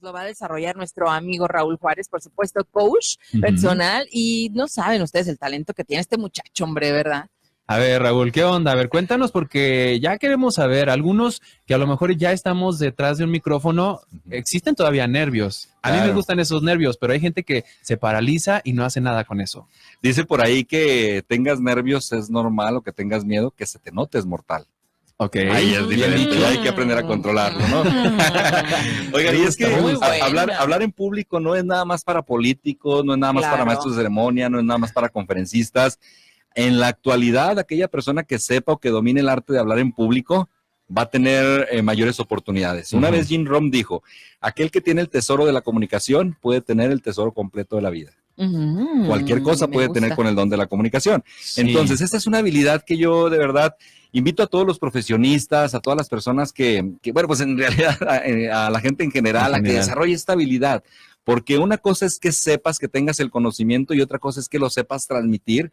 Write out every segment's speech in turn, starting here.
lo va a desarrollar nuestro amigo Raúl Juárez, por supuesto, coach personal. Y no saben ustedes el talento que tiene este muchacho, hombre, ¿verdad? A ver, Raúl, ¿qué onda? A ver, cuéntanos, porque ya queremos saber, algunos que a lo mejor ya estamos detrás de un micrófono, existen todavía nervios. A mí me gustan esos nervios, pero hay gente que se paraliza y no hace nada con eso. Dice por ahí que tengas nervios es normal o que tengas miedo, que se te note es mortal. Ok. Ahí es diferente, hay que aprender a controlarlo, ¿no? Oigan, y es que hablar en público no es nada más para políticos, no es nada más para maestros de ceremonia, no es nada más para conferencistas. En la actualidad, aquella persona que sepa o que domine el arte de hablar en público va a tener mayores oportunidades. Una vez Jim Rohn dijo, aquel que tiene el tesoro de la comunicación puede tener el tesoro completo de la vida. Cualquier cosa puede tener con el don de la comunicación. Sí. Entonces, esta es una habilidad que yo de verdad invito a todos los profesionistas, a todas las personas que bueno, pues en realidad a la gente en general, a que desarrolle esta habilidad. Porque una cosa es que sepas, que tengas el conocimiento y otra cosa es que lo sepas transmitir,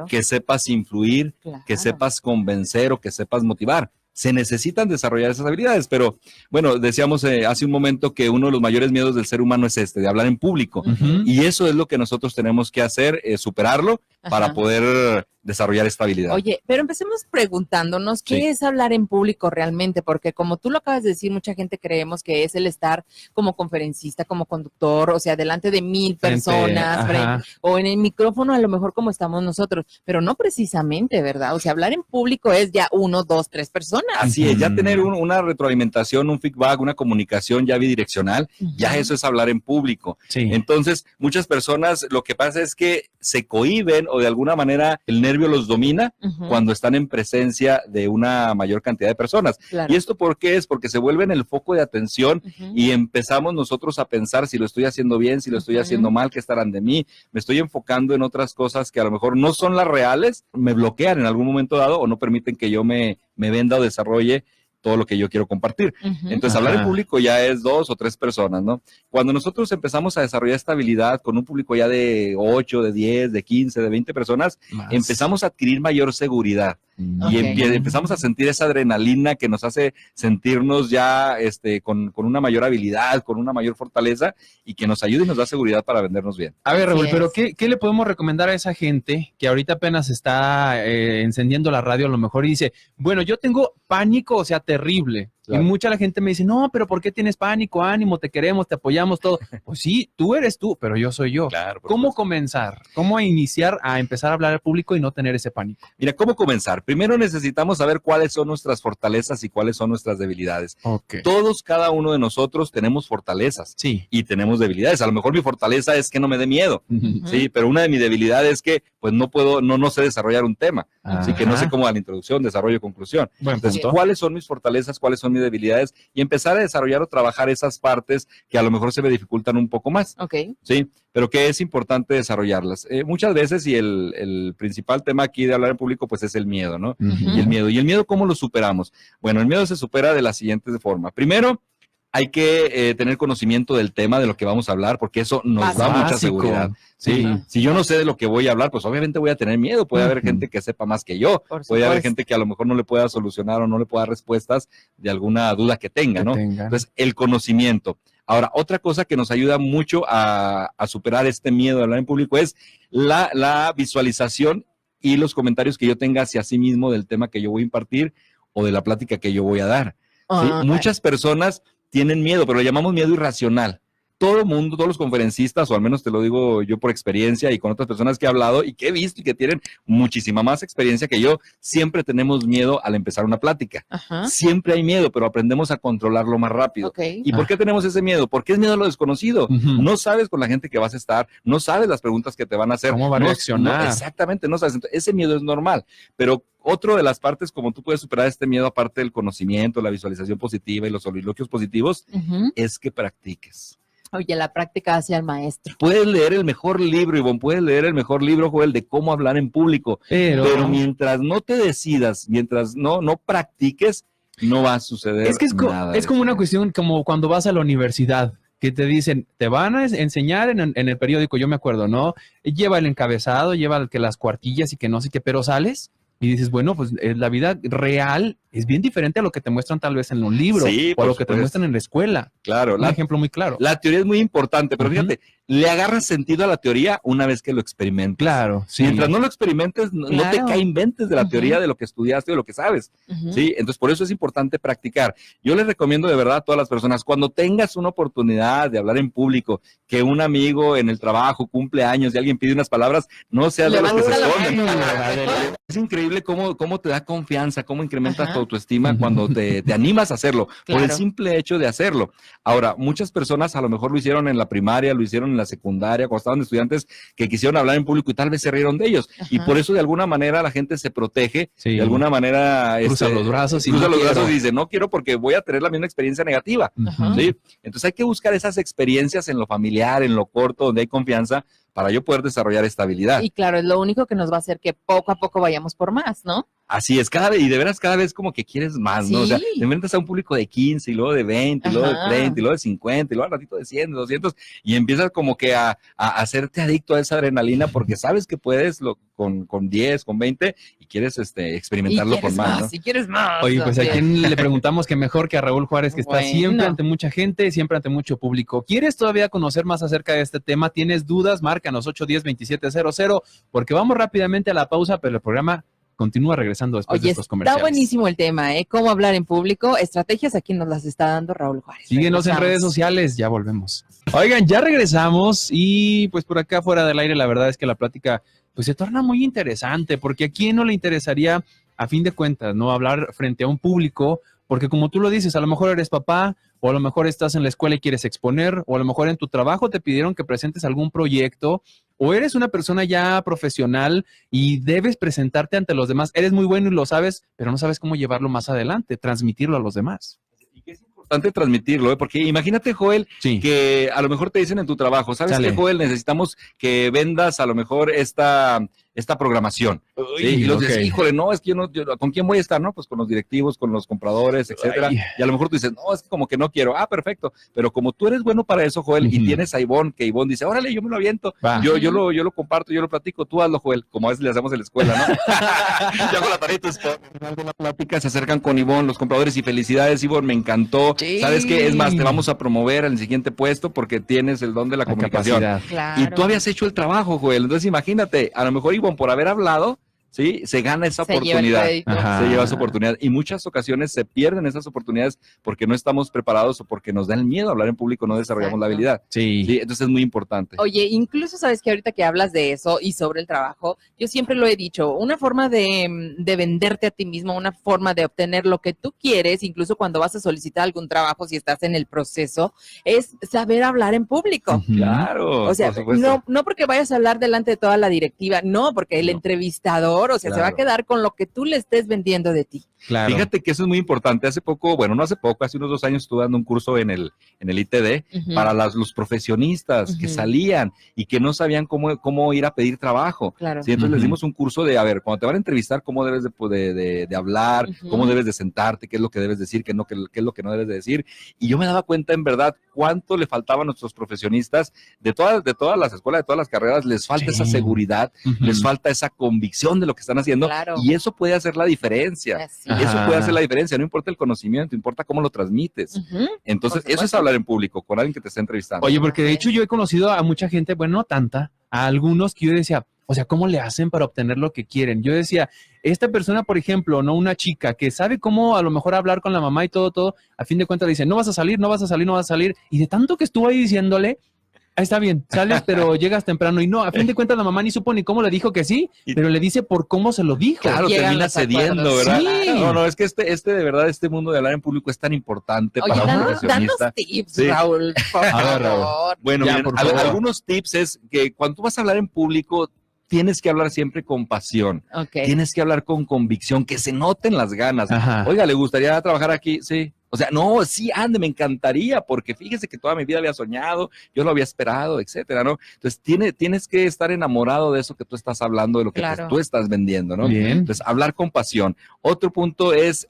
que sepas influir, que sepas convencer o que sepas motivar. Se necesitan desarrollar esas habilidades, pero bueno, decíamos hace un momento que uno de los mayores miedos del ser humano es de hablar en público. Y eso es lo que nosotros tenemos que hacer, superarlo para poder desarrollar esta habilidad. Oye, pero empecemos preguntándonos qué es hablar en público realmente, porque como tú lo acabas de decir, mucha gente creemos que es el estar como conferencista, como conductor, o sea, delante de 1000 personas, o en el micrófono a lo mejor como estamos nosotros, pero no precisamente, ¿verdad? O sea, hablar en público es ya 1, 2, 3 personas. Así es, ya tener una retroalimentación, un feedback, una comunicación ya bidireccional, ya eso es hablar en público. Entonces, muchas personas lo que pasa es que se cohíben o de alguna manera el nervio los domina cuando están en presencia de una mayor cantidad de personas. ¿Y esto por qué es? Porque se vuelven el foco de atención y empezamos nosotros a pensar si lo estoy haciendo bien, si lo estoy haciendo mal, qué estarán de mí. Me estoy enfocando en otras cosas que a lo mejor no son las reales, me bloquean en algún momento dado o no permiten que yo me venda o desarrolle todo lo que yo quiero compartir. Entonces, hablar en público ya es 2 o 3 personas, ¿no? Cuando nosotros empezamos a desarrollar esta habilidad con un público ya de 8, de 10, de 15, de 20 personas, empezamos a adquirir mayor seguridad. Y empezamos a sentir esa adrenalina que nos hace sentirnos ya con una mayor habilidad, con una mayor fortaleza y que nos ayuda y nos da seguridad para vendernos bien. A ver, Raúl, pero ¿qué le podemos recomendar a esa gente que ahorita apenas está encendiendo la radio a lo mejor y dice, bueno, yo tengo pánico, o sea, terrible? Y mucha la gente me dice, no, pero ¿por qué tienes pánico? Ánimo, te queremos, te apoyamos, todo. Pues sí, tú eres tú, pero yo soy yo. ¿Cómo comenzar? ¿Cómo iniciar a empezar a hablar al público y no tener ese pánico? Mira, ¿cómo comenzar? Primero necesitamos saber cuáles son nuestras fortalezas y cuáles son nuestras debilidades. Todos, cada uno de nosotros tenemos fortalezas y tenemos debilidades. A lo mejor mi fortaleza es que no me dé miedo, sí, pero una de mis debilidades es que pues no puedo, no sé desarrollar un tema. Así que no sé cómo dar la introducción, desarrollo, conclusión. Entonces, ¿cuáles son mis fortalezas? ¿Cuáles son mis debilidades? Y empezar a desarrollar o trabajar esas partes que a lo mejor se me dificultan un poco más. Sí, pero que es importante desarrollarlas. Muchas veces, y el principal tema aquí de hablar en público, pues es el miedo, ¿no? Y el miedo, ¿cómo lo superamos? Bueno, el miedo se supera de la siguiente forma. Primero, hay que tener conocimiento del tema de lo que vamos a hablar, porque eso nos da mucha seguridad. ¿Sí? Si yo no sé de lo que voy a hablar, pues obviamente voy a tener miedo. Puede haber gente que sepa más que yo. Puede haber gente que a lo mejor no le pueda solucionar o no le pueda dar respuestas de alguna duda que tenga, ¿no? Entonces, el conocimiento. Ahora, otra cosa que nos ayuda mucho a superar este miedo de hablar en público es la visualización y los comentarios que yo tenga hacia sí mismo del tema que yo voy a impartir o de la plática que yo voy a dar. ¿Sí? Muchas personas tienen miedo, pero lo llamamos miedo irracional. Todo el mundo, todos los conferencistas, o al menos te lo digo yo por experiencia y con otras personas que he hablado y que he visto y que tienen muchísima más experiencia que yo, siempre tenemos miedo al empezar una plática. Siempre hay miedo, pero aprendemos a controlarlo más rápido. ¿Y por qué tenemos ese miedo? Porque es miedo a lo desconocido. No sabes con la gente que vas a estar, no sabes las preguntas que te van a hacer. ¿Cómo va a reaccionar? Exactamente, no sabes. Entonces, ese miedo es normal, pero otra de las partes como tú puedes superar este miedo, aparte del conocimiento, la visualización positiva y los soliloquios positivos, es que practiques. Oye, la práctica hacia el maestro. Puedes leer el mejor libro, Ivonne, puedes leer el mejor libro, Joel, de cómo hablar en público, pero mientras no te decidas, mientras no practiques, no va a suceder nada. Es como una cuestión como cuando vas a la universidad, que te dicen, te van a enseñar en el periódico, yo me acuerdo, ¿no? Lleva el encabezado, lleva que las cuartillas y que no sé qué, pero sales Y dices, bueno, pues la vida real es bien diferente a lo que te muestran tal vez en un libro o a lo que te muestran en la escuela. Claro. Un ejemplo muy claro. La teoría es muy importante, pero fíjate, le agarras sentido a la teoría una vez que lo experimentas. Claro, sí. Mientras no lo experimentes, no te inventes de la teoría de lo que estudiaste o de lo que sabes. ¿Sí? Entonces, por eso es importante practicar. Yo les recomiendo de verdad a todas las personas, cuando tengas una oportunidad de hablar en público, que un amigo en el trabajo cumple años y alguien pide unas palabras, no seas de los que se esconden. Es increíble cómo te da confianza, cómo incrementa tu autoestima cuando te animas a hacerlo, por el simple hecho de hacerlo. Ahora, muchas personas a lo mejor lo hicieron en la primaria, lo hicieron en la secundaria, cuando estaban estudiantes que quisieron hablar en público y tal vez se rieron de ellos. Y por eso de alguna manera la gente se protege, de alguna manera cruza los brazos y dice, no quiero porque voy a tener la misma experiencia negativa. ¿Sí? Entonces hay que buscar esas experiencias en lo familiar, en lo corto, donde hay confianza, para yo poder desarrollar estabilidad. Y claro, es lo único que nos va a hacer que poco a poco vayamos por más, ¿no? Así es, y de veras cada vez como que quieres más, ¿no? O sea, te enfrentas a un público de 15 y luego de 20, y luego de 30, y luego de 50, y luego al ratito de 100, de 200, y empiezas como que a hacerte adicto a esa adrenalina porque sabes que puedes con 10, con 20, y quieres experimentarlo con más, ¿no? Si quieres más. Oye, pues a quién le preguntamos que mejor que a Raúl Juárez, que está siempre ante mucha gente, siempre ante mucho público. ¿Quieres todavía conocer más acerca de este tema? ¿Tienes dudas? Márcanos 810-2700, porque vamos rápidamente a la pausa, pero el programa continúa regresando después de estos comerciales. Está buenísimo el tema, ¿eh? Cómo hablar en público, estrategias, aquí nos las está dando Raúl Juárez. Síguenos en redes sociales, ya volvemos. Oigan, ya regresamos y pues por acá fuera del aire la verdad es que la plática pues se torna muy interesante, porque a quién no le interesaría a fin de cuentas, ¿no? Hablar frente a un público, porque como tú lo dices, a lo mejor eres papá, o a lo mejor estás en la escuela y quieres exponer, o a lo mejor en tu trabajo te pidieron que presentes algún proyecto, o eres una persona ya profesional y debes presentarte ante los demás. Eres muy bueno y lo sabes, pero no sabes cómo llevarlo más adelante, transmitirlo a los demás. Y que es importante transmitirlo, porque imagínate, Joel, que a lo mejor te dicen en tu trabajo, ¿sabes qué, Joel? Necesitamos que vendas a lo mejor esta programaón. ¿Sí? Y los dices, híjole, no, es que yo ¿con quién voy a estar? No, pues con los directivos, con los compradores, etcétera. Y a lo mejor tú dices, no, es que como que no quiero. Ah, perfecto. Pero como tú eres bueno para eso, Joel, y tienes a Ivonne, que Ivonne dice, órale, yo me lo aviento. Yo lo comparto, yo lo platico, tú hazlo, Joel, como a veces le hacemos en la escuela, ¿no? Yo hago la tarea, al final de la plática se acercan con Ivonne, los compradores, y felicidades, Ivonne, me encantó. Sí. ¿Sabes qué? Es más, te vamos a promover en el siguiente puesto porque tienes el don de la comunicación. Claro. Y tú habías hecho el trabajo, Joel. Entonces imagínate, a lo mejor Ivonne, por haber hablado, ¿sí? Se gana esa oportunidad, se lleva esa oportunidad, y muchas ocasiones se pierden esas oportunidades porque no estamos preparados o porque nos da el miedo a hablar en público, no desarrollamos la habilidad. Sí. Entonces es muy importante. Oye, incluso sabes que ahorita que hablas de eso y sobre el trabajo, yo siempre lo he dicho, una forma de venderte a ti mismo, una forma de obtener lo que tú quieres, incluso cuando vas a solicitar algún trabajo, si estás en el proceso, es saber hablar en público. Claro. O sea, no porque vayas a hablar delante de toda la directiva, no, porque el entrevistador, o sea, se va a quedar con lo que tú le estés vendiendo de ti. Claro. Fíjate que eso es muy importante. Hace poco, bueno, no hace poco, hace unos 2 años estuve dando un curso en el ITD para los profesionistas que salían y que no sabían cómo ir a pedir trabajo. Claro. ¿Sí? Entonces les dimos un curso de, a ver, cuando te van a entrevistar, cómo debes de hablar, cómo debes de sentarte, qué es lo que debes decir, qué es lo que no debes de decir. Y yo me daba cuenta, en verdad, cuánto le faltaba a nuestros profesionistas de todas las escuelas, de todas las carreras, les falta esa seguridad, les falta esa convicción de lo que están haciendo, y eso puede hacer la diferencia. Eso puede hacer la diferencia, no importa el conocimiento, importa cómo lo transmites. Entonces, eso es hablar en público, con alguien que te está entrevistando. Oye, porque de hecho yo he conocido a mucha gente, bueno, no tanta, a algunos que yo decía, o sea, ¿cómo le hacen para obtener lo que quieren? Yo decía, esta persona, por ejemplo, no una chica que sabe cómo a lo mejor hablar con la mamá y todo, a fin de cuentas le dice, no vas a salir, y de tanto que estuvo ahí diciéndole, está bien, sales, pero llegas temprano. Y no, a fin de cuentas la mamá ni supo ni cómo le dijo que sí, pero le dice por cómo se lo dijo. Claro, termina cediendo, ¿verdad? Sí. No, es que de verdad, este mundo de hablar en público es tan importante. Oye, para un profesionista. Danos tips, Raúl, por favor. Bueno, miren, algunos tips es que cuando tú vas a hablar en público, tienes que hablar siempre con pasión. Tienes que hablar con convicción, que se noten las ganas. Oiga, ¿le gustaría trabajar aquí? Sí. O sea, no, sí, ande, me encantaría, porque fíjese que toda mi vida había soñado, yo lo había esperado, etcétera, ¿no? Entonces, tienes que estar enamorado de eso que tú estás hablando, de lo que tú estás vendiendo, ¿no? Bien. Entonces, hablar con pasión. Otro punto es,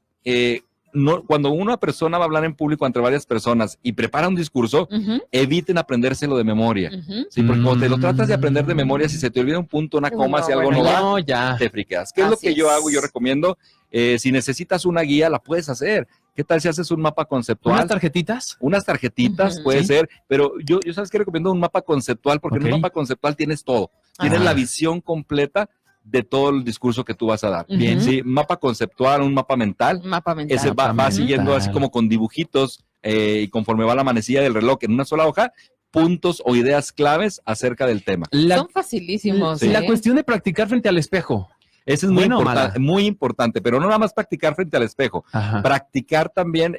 no, cuando una persona va a hablar en público ante varias personas y prepara un discurso, eviten aprendérselo de memoria. Sí, porque cuando te lo tratas de aprender de memoria, si se te olvida un punto, una coma, si algo no va, te friqueas. ¿Qué es lo que yo hago? Yo recomiendo, si necesitas una guía, la puedes hacer. ¿Qué tal si haces un mapa conceptual? ¿Unas tarjetitas? Unas tarjetitas, puede ser, pero yo sabes que recomiendo un mapa conceptual, porque en un mapa conceptual tienes todo. Tienes la visión completa de todo el discurso que tú vas a dar. Bien. Sí, mapa conceptual, un mapa mental. Ese va siguiendo así como con dibujitos y conforme va la manecilla del reloj en una sola hoja, puntos o ideas claves acerca del tema. Son facilísimos. La cuestión de practicar frente al espejo. Eso es muy importante, pero no nada más practicar frente al espejo. Practicar también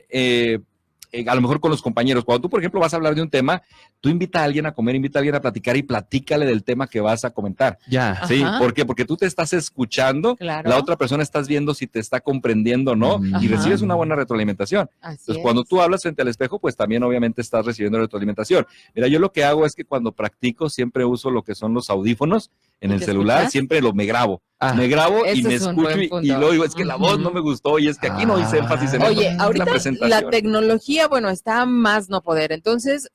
a lo mejor con los compañeros. Cuando tú, por ejemplo, vas a hablar de un tema, tú invita a alguien a comer, invita a alguien a platicar y platícale del tema que vas a comentar. ¿Sí? ¿Por qué? Porque tú te estás escuchando, la otra persona estás viendo si te está comprendiendo o no, y recibes una buena retroalimentación. Entonces, cuando tú hablas frente al espejo, pues también obviamente estás recibiendo retroalimentación. Mira, yo lo que hago es que cuando practico siempre uso lo que son los audífonos en el celular, siempre me grabo. Me grabo y me escucho y luego digo, es que la voz no me gustó y es que aquí no hice énfasis en ahorita la presentación. La tecnología, bueno, está más no poder. Entonces,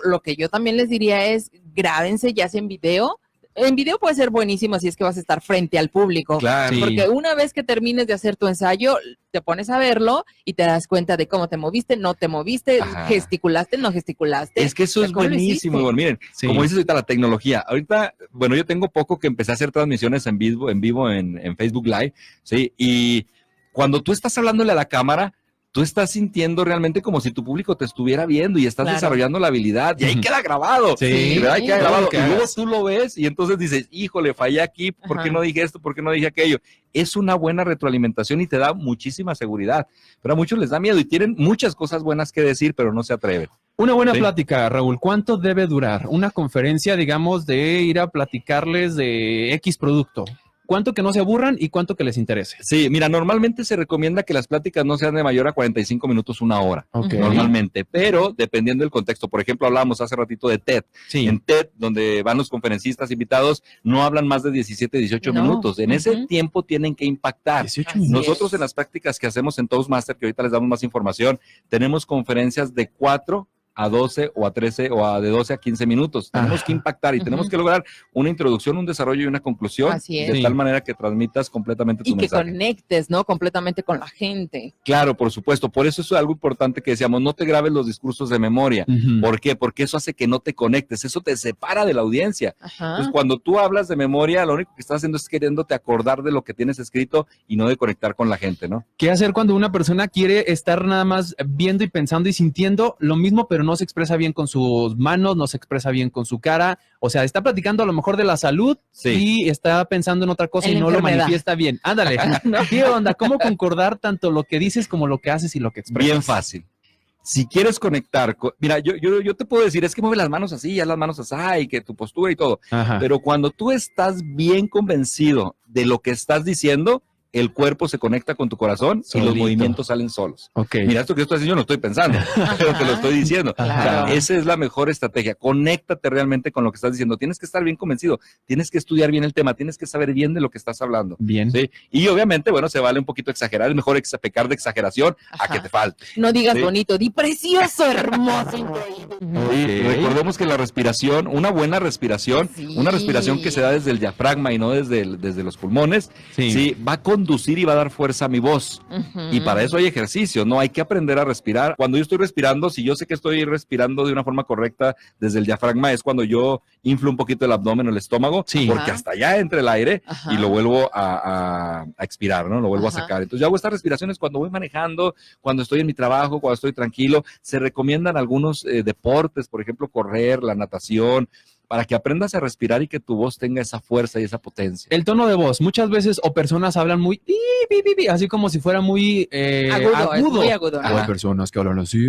lo que yo también les diría es, grábense ya sea en video. En video puede ser buenísimo si es que vas a estar frente al público. Claro. Porque una vez que termines de hacer tu ensayo, te pones a verlo y te das cuenta de cómo te moviste, no te moviste, gesticulaste, no gesticulaste. Es que eso es buenísimo. Bueno, miren, como dices ahorita la tecnología. Ahorita, bueno, yo tengo poco que empecé a hacer transmisiones en vivo en Facebook Live, ¿sí? Y cuando tú estás hablándole a la cámara, tú estás sintiendo realmente como si tu público te estuviera viendo y estás desarrollando la habilidad y ahí queda grabado. Ahí queda grabado. Y luego tú lo ves y entonces dices, híjole, fallé aquí, ¿por qué no dije esto? ¿Por qué no dije aquello? Es una buena retroalimentación y te da muchísima seguridad. Pero a muchos les da miedo y tienen muchas cosas buenas que decir, pero no se atreven. Una buena plática, Raúl. ¿Cuánto debe durar una conferencia, digamos, de ir a platicarles de X producto? ¿Cuánto que no se aburran y cuánto que les interese? Sí, mira, normalmente se recomienda que las pláticas no sean de mayor a 45 minutos, una hora, normalmente, pero dependiendo del contexto. Por ejemplo, hablábamos hace ratito de TED. En TED, donde van los conferencistas invitados, no hablan más de 17, 18 minutos. En ese tiempo tienen que impactar. Nosotros en las prácticas que hacemos en Toastmaster, que ahorita les damos más información, tenemos conferencias de 4 a 12 o a 13 o de 12 a 15 minutos. Tenemos que impactar y tenemos que lograr una introducción, un desarrollo y una conclusión de tal manera que transmitas completamente tu mensaje. Y que conectes, ¿no? Completamente con la gente. Claro, por supuesto. Por eso es algo importante que decíamos, no te grabes los discursos de memoria. ¿Por qué? Porque eso hace que no te conectes, eso te separa de la audiencia. Entonces, cuando tú hablas de memoria, lo único que estás haciendo es queriéndote acordar de lo que tienes escrito y no de conectar con la gente, ¿no? ¿Qué hacer cuando una persona quiere estar nada más viendo y pensando y sintiendo lo mismo, pero no se expresa bien con sus manos, no se expresa bien con su cara? O sea, está platicando a lo mejor de la salud y está pensando en otra cosa y no lo manifiesta bien. Ándale. ¿Qué onda? ¿Cómo concordar tanto lo que dices como lo que haces y lo que expresas? Bien fácil. Si quieres conectar, mira, yo te puedo decir, es que mueve las manos así, ya las manos así, y que tu postura y todo. Pero cuando tú estás bien convencido de lo que estás diciendo, el cuerpo se conecta con tu corazón y los movimientos salen solos. Mira, esto que yo estoy haciendo yo no estoy pensando, pero te lo estoy diciendo. O sea, esa es la mejor estrategia. Conéctate realmente con lo que estás diciendo. Tienes que estar bien convencido, tienes que estudiar bien el tema, tienes que saber bien de lo que estás hablando. ¿Sí? Y obviamente, bueno, se vale un poquito exagerar. Es mejor pecar de exageración a que te falte. No digas bonito, di precioso, hermoso, increíble. Recordemos que la respiración, una buena respiración, una respiración que se da desde el diafragma y no desde los pulmones, va a conducir y va a dar fuerza a mi voz. Y para eso hay ejercicio, ¿no? Hay que aprender a respirar. Cuando yo estoy respirando, si yo sé que estoy respirando de una forma correcta desde el diafragma, es cuando yo inflo un poquito el abdomen o el estómago, porque hasta allá entra el aire y lo vuelvo a expirar, ¿no? Lo vuelvo a sacar. Entonces yo hago estas respiraciones cuando voy manejando, cuando estoy en mi trabajo, cuando estoy tranquilo. Se recomiendan algunos deportes, por ejemplo, correr, la natación, para que aprendas a respirar y que tu voz tenga esa fuerza y esa potencia. El tono de voz, muchas veces o personas hablan muy así como si fuera muy agudo. Muy agudo. O hay personas que hablan así.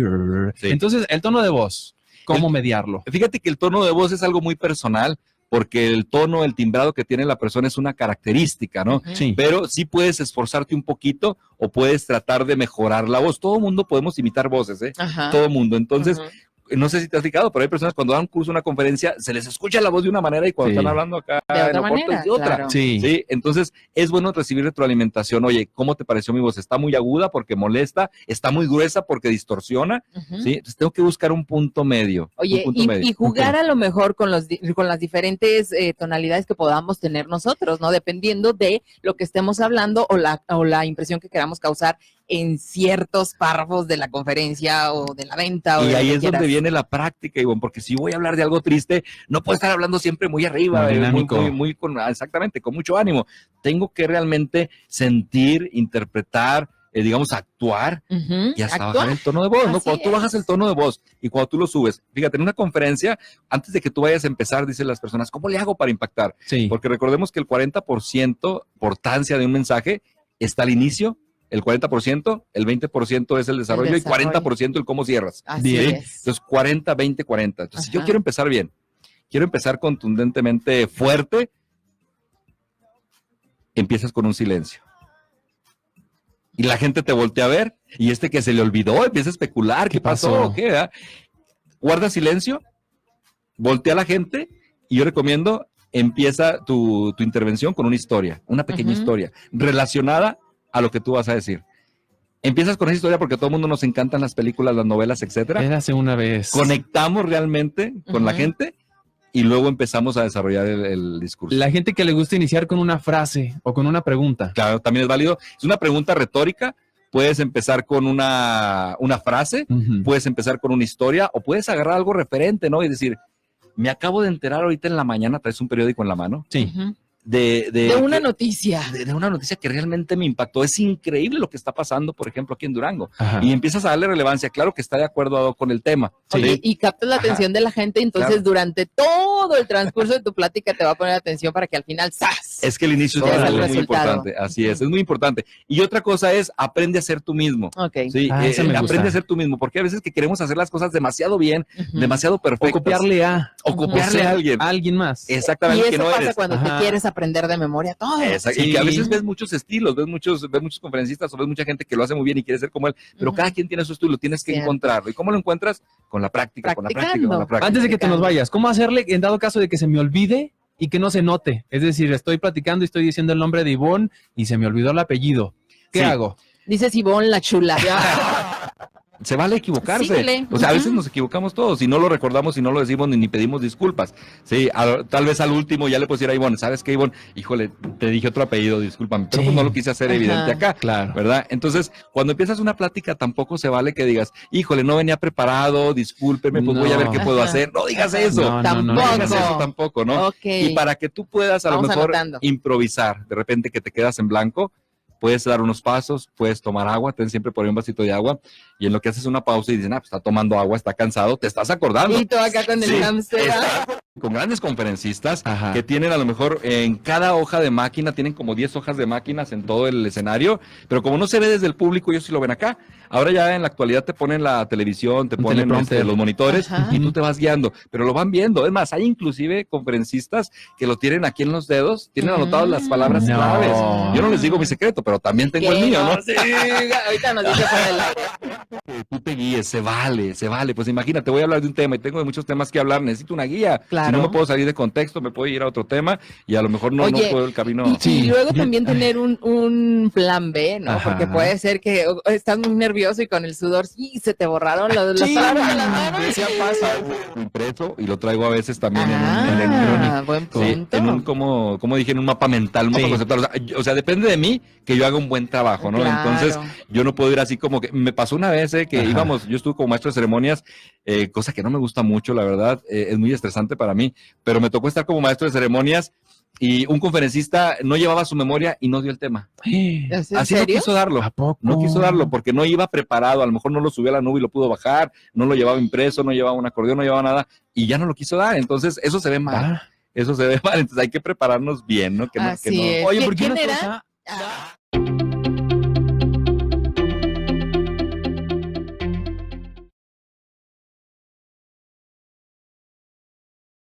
Entonces, el tono de voz, ¿cómo mediarlo? Fíjate que el tono de voz es algo muy personal, porque el tono, el timbrado que tiene la persona es una característica, ¿no? Pero sí puedes esforzarte un poquito o puedes tratar de mejorar la voz. Todo mundo podemos imitar voces, ¿eh? Todo mundo. Entonces, no sé si te has fijado, pero hay personas cuando dan un curso, una conferencia, se les escucha la voz de una manera y cuando están hablando acá de otra manera, es de otra. Claro. Sí. Entonces es bueno recibir retroalimentación. Oye, ¿cómo te pareció mi voz? ¿Está muy aguda porque molesta? ¿Está muy gruesa porque distorsiona? ¿Sí? Entonces tengo que buscar un punto medio. Oye, y jugar a lo mejor con las diferentes tonalidades que podamos tener nosotros, ¿no? Dependiendo de lo que estemos hablando o la impresión que queramos causar en ciertos párrafos de la conferencia o de la venta. Y ahí es donde viene la práctica, Ivonne, porque si voy a hablar de algo triste, no puedo estar hablando siempre muy arriba, exactamente, con mucho ánimo. Tengo que realmente sentir, interpretar, digamos, actuar y hasta bajar el tono de voz, ¿no? Cuando tú bajas el tono de voz y cuando tú lo subes, fíjate, en una conferencia, antes de que tú vayas a empezar, dicen las personas, ¿cómo le hago para impactar? Sí. Porque recordemos que el 40% importancia de un mensaje está al inicio, el 40%, el 20% es el desarrollo y 40% el cómo cierras. Así es. Entonces, 40, 20, 40. Entonces, yo quiero empezar bien. Quiero empezar contundentemente fuerte. Empiezas con un silencio. Y la gente te voltea a ver y que se le olvidó, empieza a especular. ¿Qué pasó? ¿Qué? Guarda silencio, voltea a la gente y yo recomiendo, empieza tu intervención con una historia, una pequeña historia relacionada a lo que tú vas a decir. Empiezas con esa historia porque a todo el mundo nos encantan las películas, las novelas, etcétera. Érase una vez. Conectamos realmente con la gente y luego empezamos a desarrollar el discurso. La gente que le gusta iniciar con una frase o con una pregunta. Claro, también es válido. Es una pregunta retórica. Puedes empezar con una frase, puedes empezar con una historia o puedes agarrar algo referente, ¿no? Y decir, me acabo de enterar ahorita en la mañana, traes un periódico en la mano. Sí. De una noticia. De una noticia que realmente me impactó. Es increíble lo que está pasando, por ejemplo, aquí en Durango. Y empiezas a darle relevancia. Claro que está de acuerdo con el tema. Oye, y captas la atención de la gente, entonces durante todo el transcurso de tu plática te va a poner atención para que al final ¡zas! Es que el inicio es muy importante. Así es muy importante. Y otra cosa es, aprende a ser tú mismo. Sí, aprende a ser tú mismo, porque a veces que queremos hacer las cosas demasiado bien, demasiado perfectas. O copiarle a alguien más. Exactamente. Y eso pasa cuando te quieres aprender de memoria todo. Y a veces ves muchos estilos, ves muchos conferencistas o ves mucha gente que lo hace muy bien y quiere ser como él, pero cada quien tiene su estilo, tienes que encontrarlo. ¿Y cómo lo encuentras? Con la práctica, con la práctica. Antes de que te nos vayas, ¿cómo hacerle en dado caso de que se me olvide y que no se note? Es decir, estoy platicando y estoy diciendo el nombre de Ivonne y se me olvidó el apellido. ¿Qué hago? Dices Ivonne la chula. Se vale equivocarse. O sea, a veces nos equivocamos todos y no lo recordamos y no lo decimos ni pedimos disculpas. Sí, tal vez al último ya le puedo decir a Ivonne, ¿sabes qué, Ivonne? Híjole, te dije otro apellido, discúlpame, pero pues no lo quise hacer evidente acá, ¿verdad? Entonces, cuando empiezas una plática tampoco se vale que digas, híjole, no venía preparado, discúlpeme, pues voy a ver qué puedo hacer. No digas eso. No digas eso tampoco, ¿no? Y para que tú puedas a lo mejor improvisar, de repente que te quedas en blanco, puedes dar unos pasos, puedes tomar agua, ten siempre por ahí un vasito de agua, y en lo que haces una pausa y dicen, pues está tomando agua, está cansado, te estás acordando. Y tú acá con el hámster. Con grandes conferencistas que tienen a lo mejor en cada hoja de máquina, tienen como 10 hojas de máquinas en todo el escenario, pero como no se ve desde el público, ellos sí lo ven acá. Ahora ya en la actualidad te ponen la televisión, te ponen los monitores y tú te vas guiando, pero lo van viendo. Es más, hay inclusive conferencistas que lo tienen aquí en los dedos, tienen anotadas las palabras claves. Yo no les digo mi secreto, pero también tengo el mío, ¿no? Sí, ahorita nos dice fuera del aire. Tú te guíes, se vale. Pues imagínate, voy a hablar de un tema y tengo de muchos temas que hablar, necesito una guía. Claro. Si no me puedo salir de contexto, me puedo ir a otro tema y a lo mejor no puedo el camino. Y luego también tener un plan B, ¿no? Porque puede ser que estás muy nervioso y con el sudor se te borraron las palabras de las manos. Ya pasa. Impreso y lo traigo a veces también en electrónico. Buen punto. En un, como dije, en un mapa mental, un mapa conceptual. O sea, depende de mí que yo haga un buen trabajo, ¿no? Claro. Entonces, yo no puedo ir así como que me pasó una vez que yo estuve como maestro de ceremonias, cosa que no me gusta mucho, la verdad, es muy estresante para mí, pero me tocó estar como maestro de ceremonias y un conferencista no llevaba su memoria y no dio el tema. Así no quiso darlo. No quiso darlo porque no iba preparado, a lo mejor no lo subió a la nube y lo pudo bajar, no lo llevaba impreso, no llevaba un acordeón, no llevaba nada y ya no lo quiso dar. Entonces, eso se ve mal. Eso se ve mal. Entonces, hay que prepararnos bien, ¿no? Oye, ¿por qué ¿quién era?